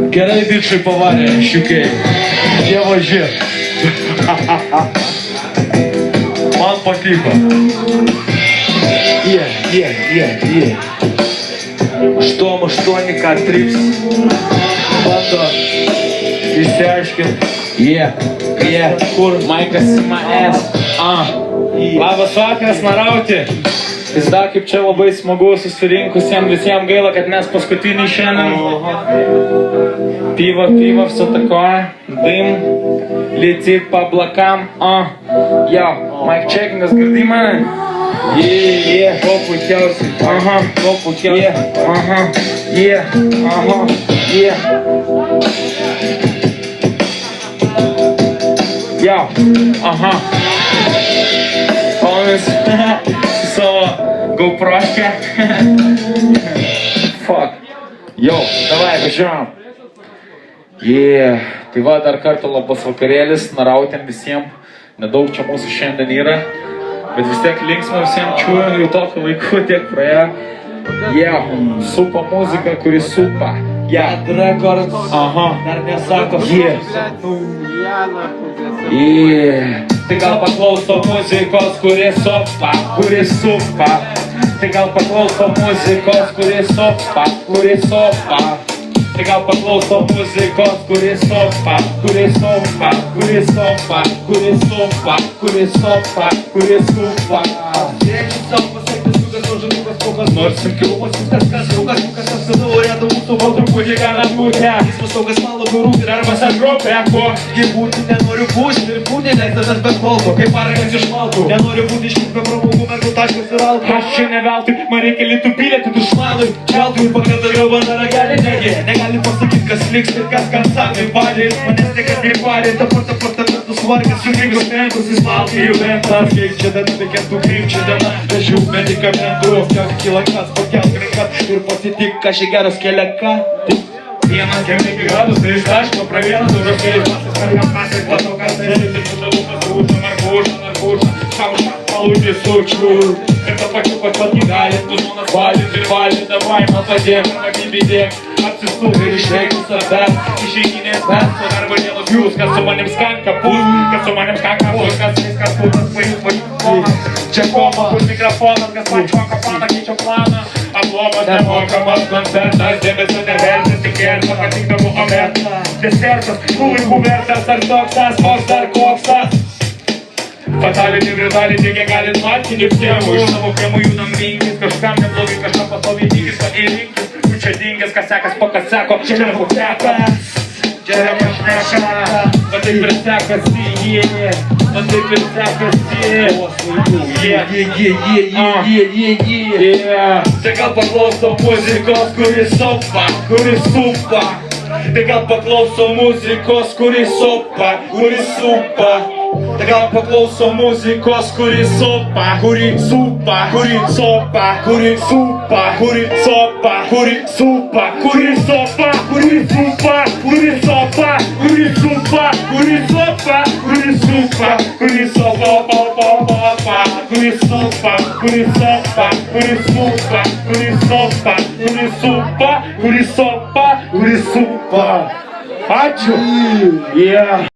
Gerai bičiai pavarė, šiukiai. Dievaži. Man patiko. Aštuoni, ką trips. Bando išsiaiškinti. Kur Maikas ima S. Labas vakaras, narauti. Pizda, kaip čia labai smagu susirinkusiems visiems, gaila, kad mes paskutinį šiandien. Piva, все такое. Дым летит по облакам. Майк чекинgas, girdi mane? Kuo puikiausiai. Kuo puikiausiai. Ponas su savo GoPro'ške. Fuck. Davai, važiuojam. Tai va, dar kartą labas vakarėlis, narautėm visiems. Nedaug čia mūsų šiandien yra. Bet vis tiek linksma visiems čiūrė, jau tokio laiku tiek praėjo. Supa muzika, kuri supa. Bad Records. Dar nesako. Tai gal paklauso muzikos, kuri supa. Tai gal paklauso muzikos, kuri supa. Tai gal paklauso muzikos, kuri supa. Nors sunkiau pasiskas, kas apsidūrė, mūsų valtrukų gyvena būtė. Jis pasaugas malo gurų ir armas ant grupė. Kogi būti nenoriu būti ir būti leistas be kolko, kaip paragas iš maltų. Nenoriu būti iškit be pramogų, mergų taškas ir alko. Aš čia neveltui, man reikia litų bilietų dušmanui. Keltui ir pakardariau man ragelį negi. Negali pasakyti, kas liks ir kas sakė. Valė, jis manęs niekas neįvalė. Dabar apartamentus vargas, sugringus menkus, jis valgė jų ventas. Kiek čia dar nebekentų krypčių diena, vežiau medikamentų. Kilakas, pakelk rankas ir pasitik, ką šį geras keliaka. Vienas, 9 gradus, 3 taško, pravienas, užraskėlis, pasas, patokas, narkuša, šauša, palūdį sučių. Ir tą pačiu pati galit, tu žmonas valyti, davai, man padėk, apibidėk. Apsistuk ir išreikti savęs, išeiginės best, o darbo dienos jūs, kas su manim skanka pus, kas viskas putas, pajus. Čia koma, kur mikrofonas, kas man čoka paną, keičia planą. Aplomas nemokamas koncertas, dėmesio nevertis, tik gerta, patikdavo ometą. Desertas, tų laikų vertas, ar toksas, dar koksas. Fatality, brutality, kiek galit matyti psiemų. Iš savo kremų judam rinkis, kažkam neblogai, kažkam pastoviai dygis, va ir rinkis. Čia dingęs, kas sekas, pokas seko, čia nepatekas. Čia nepašneka, va taip ir sekasi, va taip ir sekasi. Tai gal paklauso muzikos, kuri supa. Tai gal paklauso muzikos, kuri supa. Tai gal paklauso muzikos, kuri supa. Ačiū.